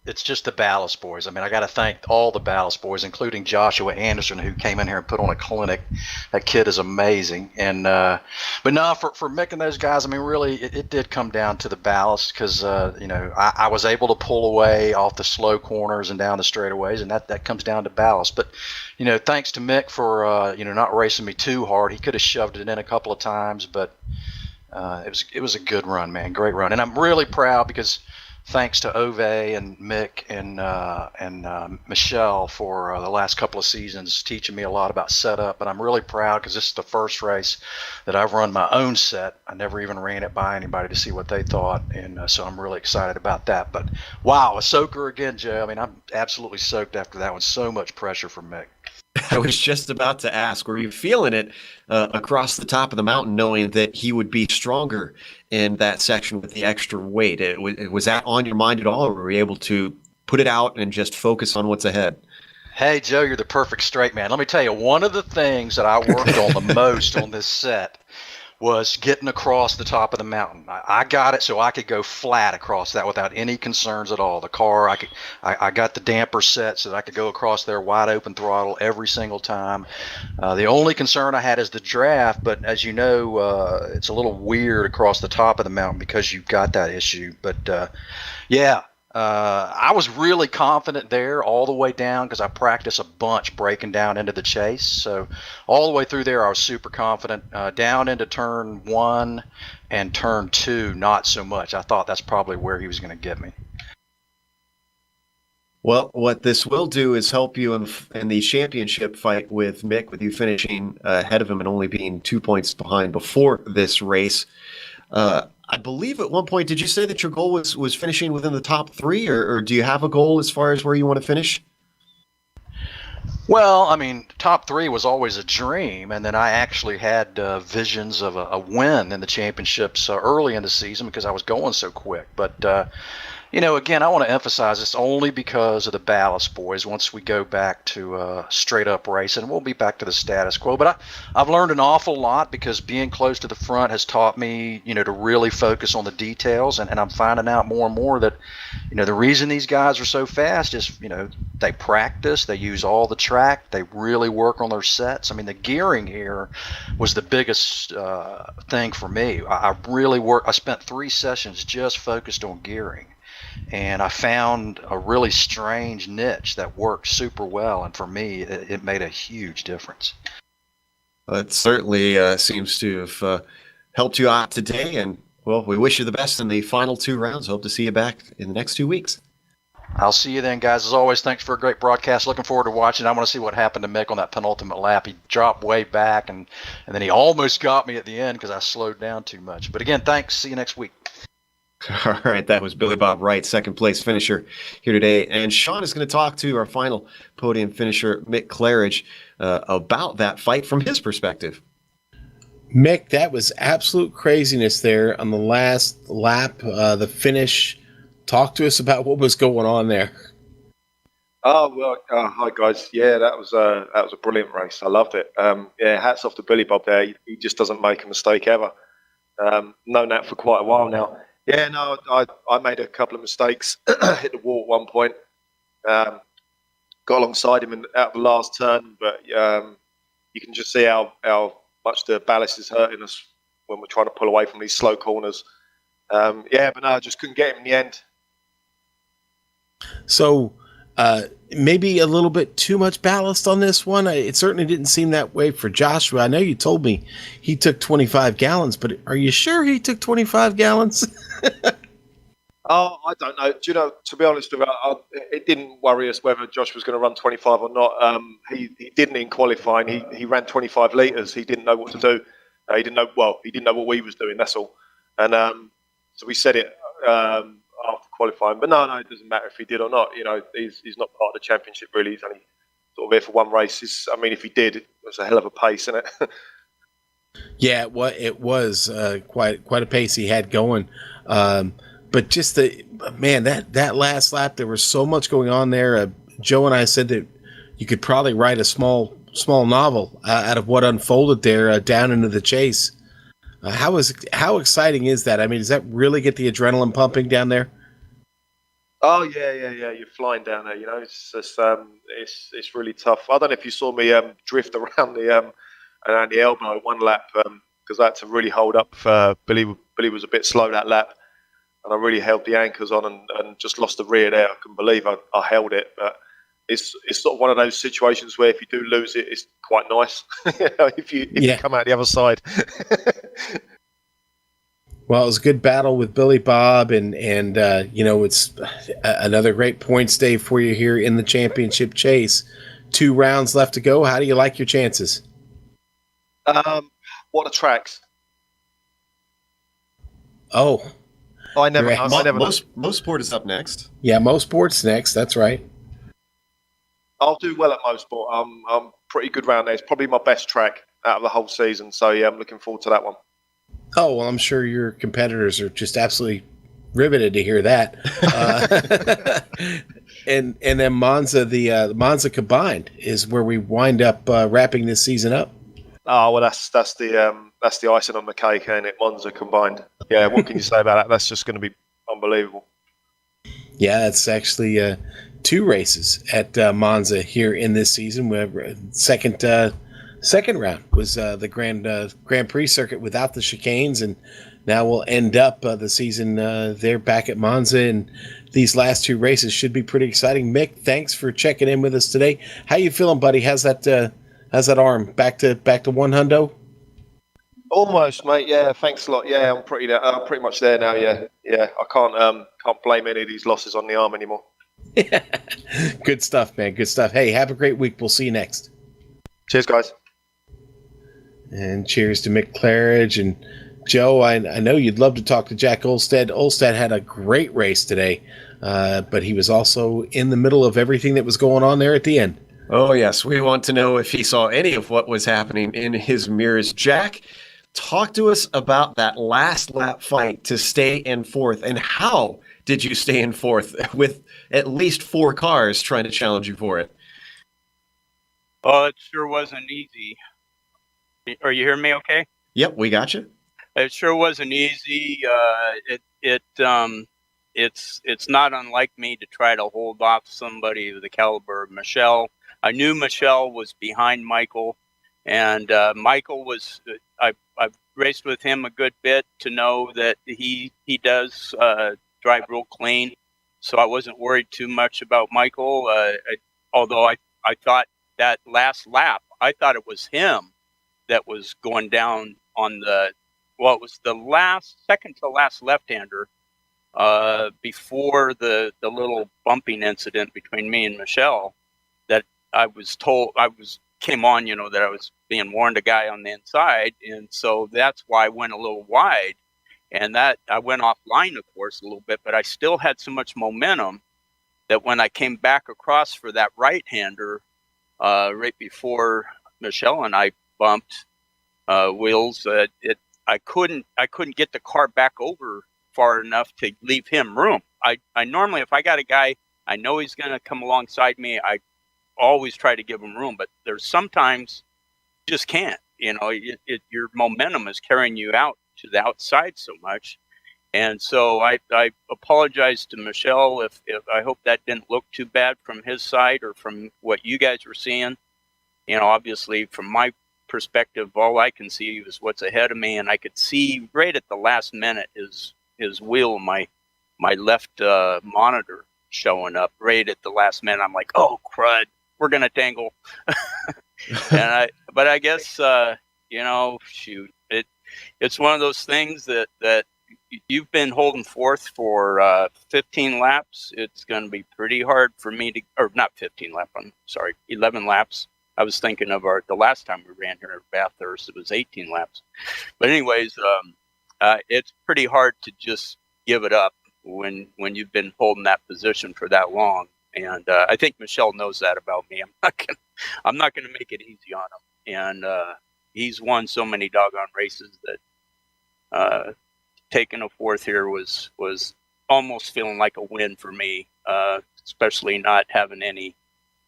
it's just the Ballast boys. I mean, I got to thank all the Ballast boys, including Joshua Anderson, who came in here and put on a clinic. That kid is amazing. And, but no, for Mick and those guys, I mean, really, it did come down to the Ballast because, I was able to pull away off the slow corners and down the straightaways, and that comes down to Ballast. But, thanks to Mick for, not racing me too hard. He could have shoved it in a couple of times, but it was a good run, man. Great run. And I'm really proud because thanks to Ove and Mick and Michelle for the last couple of seasons teaching me a lot about setup. And I'm really proud because this is the first race that I've run my own set. I never even ran it by anybody to see what they thought. And so I'm really excited about that. But wow, a soaker again, Joe. I mean, I'm absolutely soaked after that one. So much pressure from Mick. I was just about to ask, were you feeling it across the top of the mountain, knowing that he would be stronger in that section with the extra weight? Was that on your mind at all, or were you able to put it out and just focus on what's ahead? Hey, Joe, you're the perfect straight man. Let me tell you, one of the things that I worked on the most on this set was getting across the top of the mountain. I got it so I could go flat across that without any concerns at all. The car, I got the damper set so that I could go across there wide open throttle every single time. The only concern I had is the draft, but as you know, it's a little weird across the top of the mountain because you've got that issue. But I was really confident there all the way down because I practiced a bunch breaking down into the chase. So all the way through there, I was super confident. Down into turn 1 and turn 2, not so much. I thought that's probably where he was going to get me. Well, what this will do is help you in the championship fight with Mick, with you finishing ahead of him and only being 2 points behind before this race. I believe at one point, did you say that your goal was finishing within the top 3, or do you have a goal as far as where you want to finish? Well, I mean, top 3 was always a dream, and then I actually had visions of a win in the championships early in the season because I was going so quick. But Again, I want to emphasize this only because of the Ballast boys. Once we go back to straight up racing, we'll be back to the status quo. But I've learned an awful lot because being close to the front has taught me, to really focus on the details. And I'm finding out more and more that, the reason these guys are so fast is, they practice, they use all the track, they really work on their sets. I mean, the gearing here was the biggest thing for me. I spent 3 sessions just focused on gearing. And I found a really strange niche that worked super well. And for me, it made a huge difference. It certainly seems to have helped you out today. And, well, we wish you the best in the final 2 rounds. Hope to see you back in the next 2 weeks. I'll see you then, guys. As always, thanks for a great broadcast. Looking forward to watching. I want to see what happened to Mick on that penultimate lap. He dropped way back, and then he almost got me at the end because I slowed down too much. But again, thanks. See you next week. All right, that was Billy Bob Wright, second place finisher here today. And Sean is going to talk to our final podium finisher, Mick Claridge, about that fight from his perspective. Mick, that was absolute craziness there on the last lap, the finish. Talk to us about what was going on there. Oh, well, hi guys. Yeah, that was a brilliant race. I loved it. Hats off to Billy Bob there. He just doesn't make a mistake ever. Known that for quite a while now. Yeah, no, I made a couple of mistakes. Hit the wall at one point. Got alongside him out of the last turn, but you can just see how much the ballast is hurting us when we're trying to pull away from these slow corners. But no, I just couldn't get him in the end. So maybe a little bit too much ballast on this one. It certainly didn't seem that way for Joshua. I know you told me he took 25 gallons, but are you sure he took 25 gallons? Oh, I don't know. Do you know, to be honest with you, it didn't worry us whether Josh was going to run 25 or not. He didn't in qualifying. He ran 25 litres. He didn't know what to do. He didn't know what we was doing, that's all. And so we said it after qualifying. But no, it doesn't matter if he did or not. He's not part of the championship, really. He's only sort of here for one race. If he did, it was a hell of a pace, isn't it? Yeah, it was quite a pace he had going. But just that last lap, there was so much going on there. Joe and I said that you could probably write a small novel out of what unfolded there down into the chase. How exciting is that? I mean, does that really get the adrenaline pumping down there? Oh yeah. You're flying down there. It's just, it's really tough. I don't know if you saw me drift around the elbow one lap because I had to really hold up. Billy was a bit slow that lap, and I really held the anchors on and just lost the rear there. I couldn't believe I held it, but it's sort of one of those situations where if you do lose it, it's quite nice. if you come out the other side. Well, it was a good battle with Billy Bob, and it's another great points day for you here in the championship chase. 2 rounds left to go. How do you like your chances? What are tracks? Oh, I never. Most sport is up next. Yeah, most sports next. That's right. I'll do well at most sport. I'm pretty good round there. It's probably my best track out of the whole season. So yeah, I'm looking forward to that one. Oh, well, I'm sure your competitors are just absolutely riveted to hear that. And then Monza, the Monza combined is where we wind up wrapping this season up. Oh well, that's the icing on the cake, ain't it? Monza combined. Yeah, what can you say about that? That's just going to be unbelievable. Yeah, it's actually 2 races at Monza here in this season. Second round was the Grand Prix circuit without the chicanes, and now we'll end up the season there back at Monza. And these last 2 races should be pretty exciting. Mick, thanks for checking in with us today. How you feeling, buddy? How's that arm? Back to one hundo? Almost, mate. Yeah, thanks a lot. Yeah, I'm pretty much there now. Yeah. I can't blame any of these losses on the arm anymore. Good stuff, man. Good stuff. Hey, have a great week. We'll see you next. Cheers, guys. And cheers to Mick Claridge. And Joe, I know you'd love to talk to Jack Olstead. Olstead had a great race today, but he was also in the middle of everything that was going on there at the end. Oh, yes. We want to know if he saw any of what was happening in his mirrors. Jack, talk to us about that last lap fight to stay in 4th, and how did you stay in fourth with at least 4 cars trying to challenge you for it? Well, it sure wasn't easy. Are you hearing me okay? Yep, we got you. It sure wasn't easy. It's not unlike me to try to hold off somebody of the caliber of Michelle. I knew Michelle was behind Michael, and Michael was. I've raced with him a good bit to know that he does drive real clean, so I wasn't worried too much about Michael. Although I thought that last lap, I thought it was him that was going down on the. Well, it was the second to last left-hander before the little bumping incident between me and Michelle that I was told came on, that I was being warned a guy on the inside. And so that's why I went a little wide, and that I went offline, of course, a little bit, but I still had so much momentum that when I came back across for that right-hander right before Michelle and I bumped wheels, I couldn't get the car back over far enough to leave him room. I normally, if I got a guy, I know he's going to come alongside me, I always try to give him room, but there's sometimes you just can't, your momentum is carrying you out to the outside so much. And so I apologize to Michelle if I hope that didn't look too bad from his side or from what you guys were seeing. Obviously from my perspective, all I can see is what's ahead of me, and I could see right at the last minute his wheel, my left monitor showing up right at the last minute. I'm like, oh crud, we're gonna tangle. But I guess shoot, it's one of those things that you've been holding forth for 15 laps. It's going to be pretty hard for me to, or not 15 laps, I'm sorry, 11 laps. I was thinking of the last time we ran here at Bathurst, it was 18 laps. But anyways, it's pretty hard to just give it up when you've been holding that position for that long. And I think Michelle knows that about me. I'm not gonna make it easy on him. And he's won so many doggone races that taking a fourth here was almost feeling like a win for me, especially not having any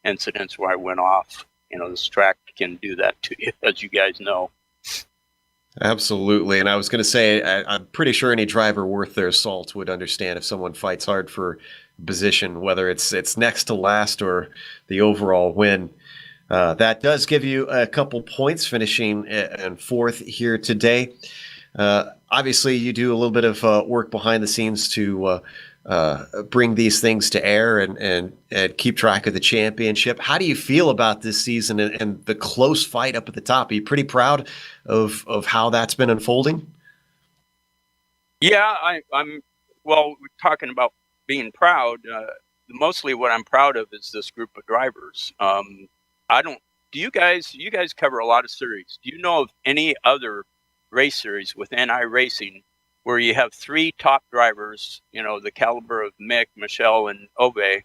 incidents where I went off. This track can do that to you, as you guys know. Absolutely. And I was going to say, I'm pretty sure any driver worth their salt would understand if someone fights hard for position, whether it's next to last or the overall win. That does give you a couple points, finishing in fourth here today. Obviously, you do a little bit of work behind the scenes to bring these things to air and keep track of the championship. How do you feel about this season and the close fight up at the top? Are you pretty proud of how that's been unfolding? Yeah, I'm. Well, we're talking about being proud. Mostly what I'm proud of is this group of drivers. Do you guys cover a lot of series? Do you know of any other race series within iRacing where you have 3 top drivers, the caliber of Mick, Michelle, and Ove,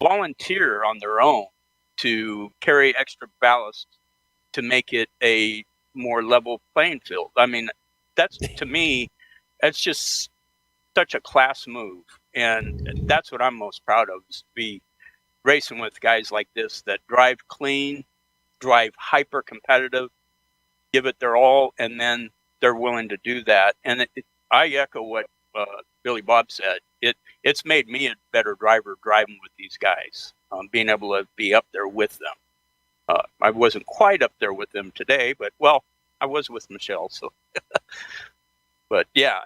volunteer on their own to carry extra ballast to make it a more level playing field? I mean, that's, to me, that's just such a class move. And that's what I'm most proud of, is to be racing with guys like this that drive clean, drive hyper competitive, give it their all, and then they're willing to do that. And I echo what Billy Bob said. It's made me a better driver driving with these guys, being able to be up there with them. I wasn't quite up there with them today, but I was with Michelle. So, but yeah,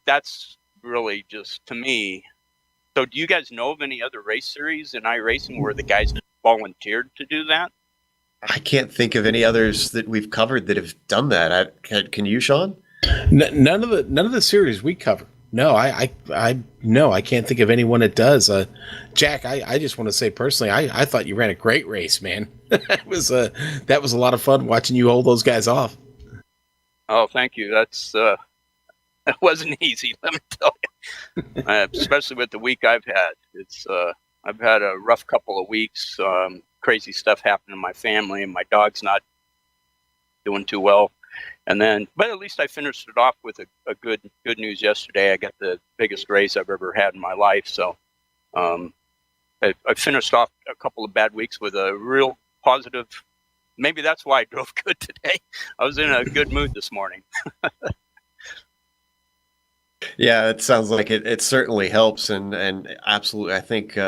that's really just, to me. So, do you guys know of any other race series in iRacing where the guys volunteered to do that? I can't think of any others that we've covered that have done that. Can you, Sean? None of the series we cover. No, I can't think of anyone that does. Jack, I just want to say personally, I thought you ran a great race, man. that was a lot of fun watching you hold those guys off. Oh, thank you. That wasn't easy, let me tell you. Especially with the week I've had. I've had a rough couple of weeks. Crazy stuff happened in my family, and my dog's not doing too well. And then, but at least I finished it off with a good news yesterday. I got the biggest race I've ever had in my life. So I finished off a couple of bad weeks with a real positive. Maybe that's why I drove good today. I was in a good mood this morning. Yeah, it sounds like it certainly helps. And absolutely, I think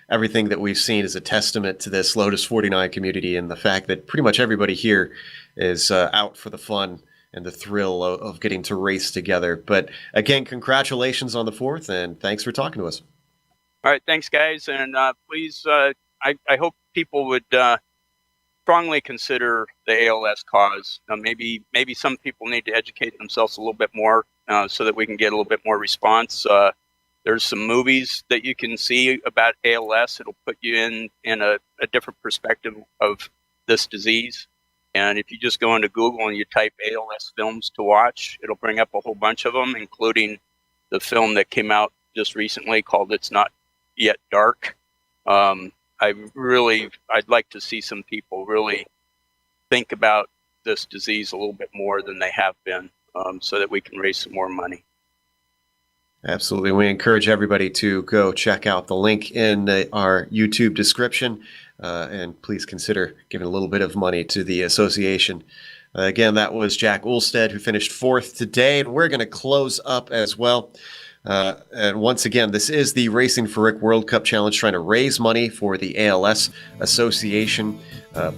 everything that we've seen is a testament to this Lotus 49 community and the fact that pretty much everybody here is out for the fun and the thrill of getting to race together. But again, congratulations on the 4th, and thanks for talking to us. All right, thanks, guys. And please, I hope people would strongly consider the ALS cause. Maybe some people need to educate themselves a little bit more so that we can get a little bit more response. There's some movies that you can see about ALS. It'll put you in a different perspective of this disease. And if you just go into Google and you type ALS films to watch, it'll bring up a whole bunch of them, including the film that came out just recently called It's Not Yet Dark. I'd like to see some people really think about this disease a little bit more than they have been, so that we can raise some more money. Absolutely. We encourage everybody to go check out the link in our YouTube description, and please consider giving a little bit of money to the association. Again, that was Jack Ulstead, who finished 4th today, and we're going to close up as well. And once again, this is the Racing for Rick World Cup Challenge, trying to raise money for the ALS Association.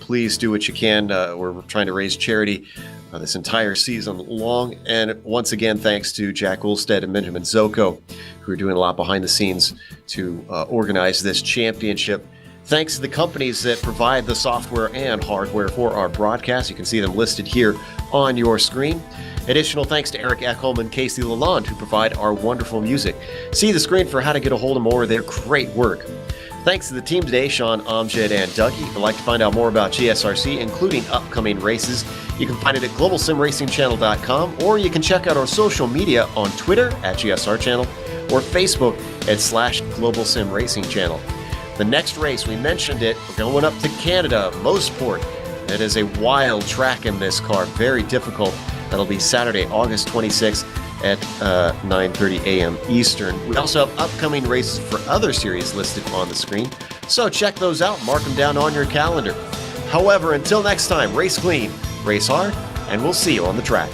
Please do what you can. We're trying to raise charity this entire season long. And once again, thanks to Jack Ulstead and Benjamin Zoko, who are doing a lot behind the scenes to organize this championship. Thanks to the companies that provide the software and hardware for our broadcast. You can see them listed here on your screen. Additional thanks to Eric Ekholm and Casey Lalonde, who provide our wonderful music. See the screen for how to get a hold of more of their great work. Thanks to the team today, Sean, Amjad, and Dougie. If you'd like to find out more about GSRC, including upcoming races, you can find it at globalsimracingchannel.com, or you can check out our social media on Twitter at GSR Channel or Facebook at /Global Sim Racing Channel. The next race, we mentioned it, we're going up to Canada, Mosport. It is a wild track in this car, very difficult. That'll be Saturday, August 26th at 9:30 a.m. Eastern. We also have upcoming races for other series listed on the screen, so check those out, mark them down on your calendar. However, until next time, race clean, race hard, and we'll see you on the track.